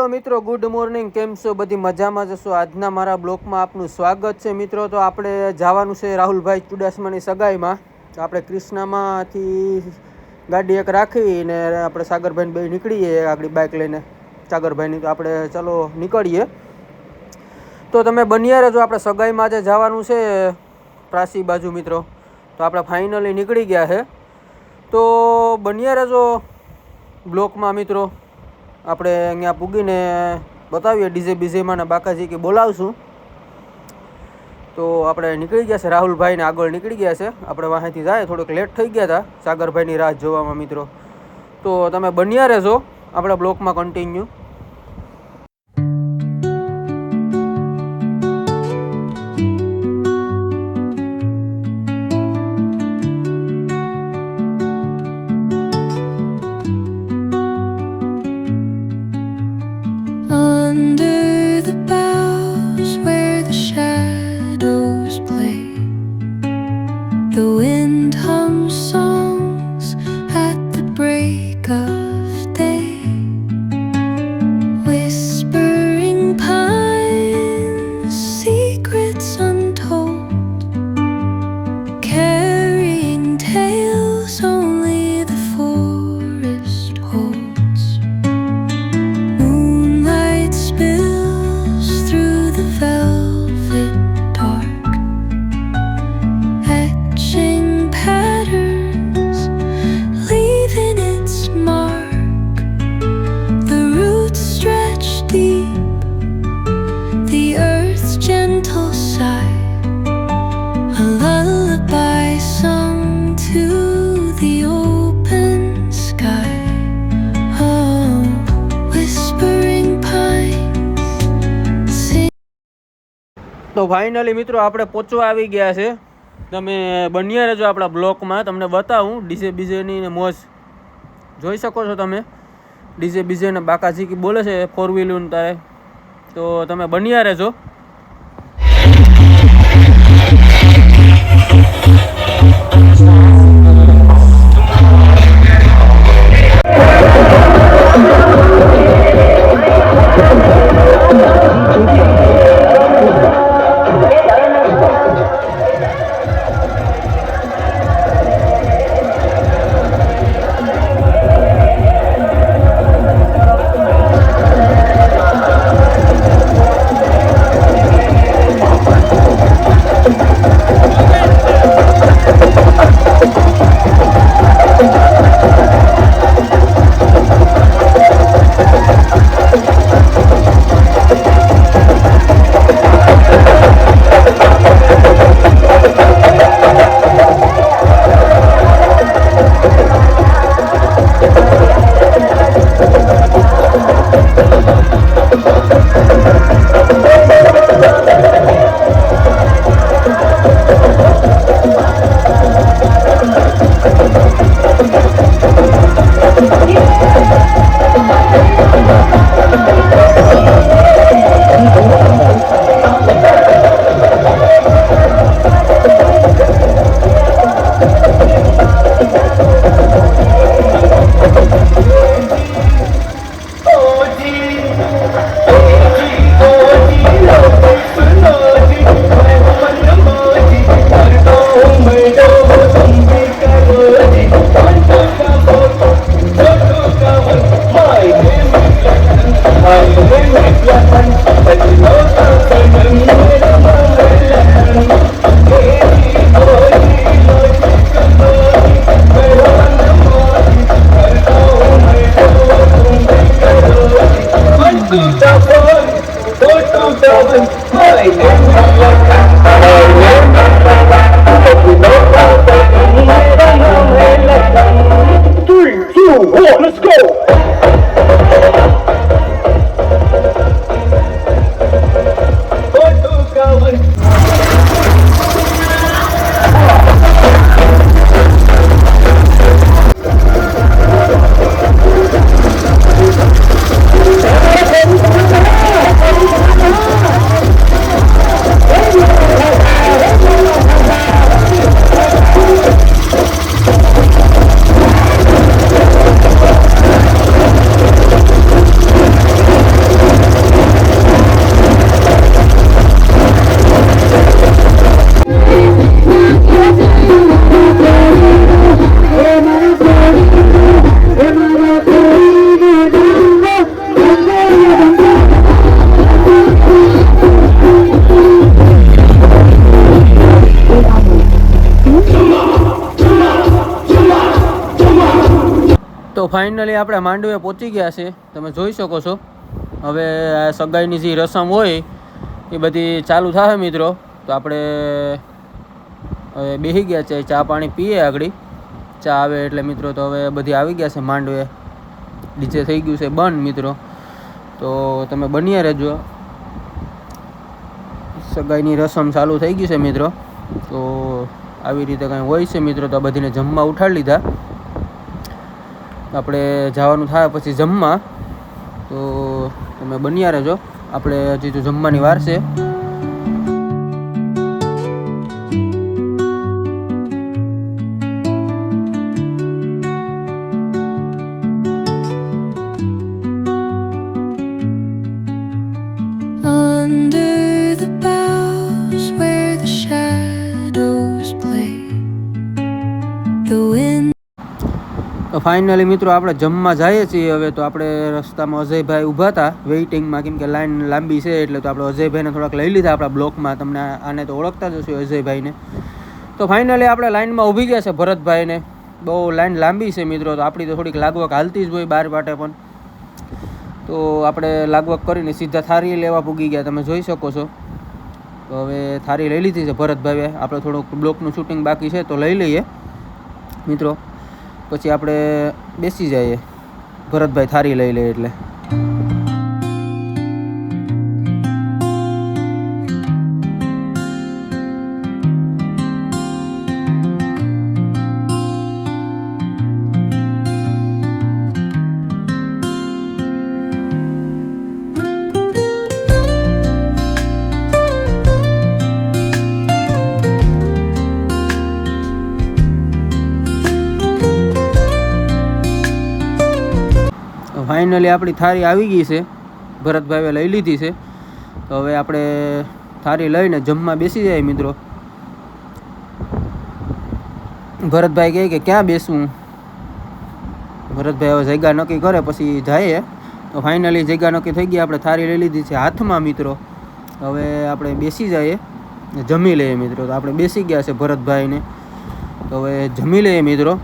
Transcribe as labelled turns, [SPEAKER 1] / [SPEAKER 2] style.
[SPEAKER 1] Hello મિત્રો, good morning. કેમ છો? બધી મજામાં જશો? આજના મારા બ્લોગમાં આપનું સ્વાગત છે મિત્રો. તો આપણે જવાનું છે રાહુલભાઈ ચુડાસમાની સગાઈમાં. તો આપણે ક્રિષ્નામાંથી ગાડી એક રાખીને આપણે સાગરભાઈને બે નીકળીએ આપણી બાઇક લઈને સાગરભાઈની. તો આપણે ચલો નીકળીએ. તો તમે બન્યા રહેજો. આપણે સગાઈમાં આજે જવાનું છે પ્રાસી બાજુ મિત્રો. તો આપણે ફાઇનલી નીકળી ગયા છે. તો બન્યા રહેજો બ્લોકમાં મિત્રો. આપણે અહીંયા પૂગીને બતાવીએ ડીજે બીજેમાં ને બાકાજી કે બોલાવશું. તો આપણે નીકળી ગયા છે રાહુલભાઈને આગળ નીકળી ગયા છે. આપણે વાંહેથી જાય થોડુંક લેટ થઈ ગયા હતા સાગરભાઈની રાહ જોવામાં મિત્રો. તો તમે બન્યા રહેજો આપણા બ્લોકમાં continue.
[SPEAKER 2] Under the boughs where the shadows play, the wind hums songs at the break of day. Whispering pines, secrets untold, carrying tales only the forest holds. Moonlight spills through the velvet dark, etching patterns, leaving its mark. The roots stretch deep, the earth's gentle sigh, a lullaby sung to the open sky. Oh, whispering pines sing.
[SPEAKER 1] તો finally મિત્રો આપણે પહોંચવા આવી ગયા છે. તમે બન્યા રહેજો આપણા બ્લોકમાં. તમને બતાવું ડીજે બીજેની ને મોજ જોઈ શકો છો તમે. ડીજે બીજે ને બાકાજી કી બોલે છે 4 વ્હીલર તારે. તો તમે બન્યા રહેજો.
[SPEAKER 3] Let's go!
[SPEAKER 1] તો ફાઇનલી આપણે માંડવે પહોંચી ગયા છે, તમે જોઈ શકો છો. હવે આ સગાઈની જે રસમ હોય એ બધી ચાલુ થાય મિત્રો. તો આપણે હવે બેસી ગયા છે, ચા પાણી પીએ. આગળ ચા આવે એટલે મિત્રો તો હવે બધી આવી ગયા છે માંડવે. ડીજે થઈ ગયું છે બંધ મિત્રો, તો તમે બન્યા રહેજો. સગાઈની રસમ ચાલુ થઈ ગઈ છે મિત્રો. તો આવી રીતે કંઈ હોય છે મિત્રો. તો બધીને જમવા ઉઠાડી લીધા. આપણે જવાનું થાય પછી જમવા, તો તમે બન્યા રહેજો. આપણે હજી તો જમવાની વાર છે.
[SPEAKER 2] Under the boughs where the shadows play, the wind.
[SPEAKER 1] તો ફાઇનલી મિત્રો આપણે જમવા જઈએ છીએ. હવે તો આપણે રસ્તામાં અજયભાઈ ઊભા હતા વેઇટિંગમાં, કેમ કે લાઈન લાંબી છે એટલે. તો આપણે અજયભાઈને થોડાક લઈ લીધા આપણા બ્લોકમાં. તમને આને તો ઓળખતા જ હશો અજયભાઈને. તો ફાઇનલી આપણે લાઈનમાં ઊભી ગયા છે ભરતભાઈને. બહુ લાઈન લાંબી છે મિત્રો. તો આપણી તો થોડીક લાગવક હાલતી જ હોય બાર પાટે પણ. તો આપણે લાગવક કરીને સીધા થારી લેવા પૂગી ગયા, તમે જોઈ શકો છો. તો હવે થારી લઈ લીધી છે ભરતભાઈએ. આપણે થોડુંક બ્લોકનું શૂટિંગ બાકી છે તો લઈ લઈએ મિત્રો, પછી આપણે બેસી જઈએ. ભરતભાઈ થારી લઈ લે એટલે. ફાઇનલી આપણી થાળી આવી ગઈ છે, ભરતભાઈએ લઈ લીધી છે. તો હવે આપણે થાળી લઈને જમવા બેસી જાય મિત્રો. ભરતભાઈ કહે કે ક્યાં બેસવું. ભરતભાઈ હવે જગ્યા નક્કી કરે પછી જાય. તો ફાઇનલી જગ્યા નક્કી થઈ ગઈ. આપણે થાળી લઈ લીધી છે હાથમાં મિત્રો. હવે આપણે બેસી જઈએ, જમી લઈએ મિત્રો. તો આપણે બેસી ગયા છે ભરતભાઈને. તો હવે જમી લઈએ મિત્રો.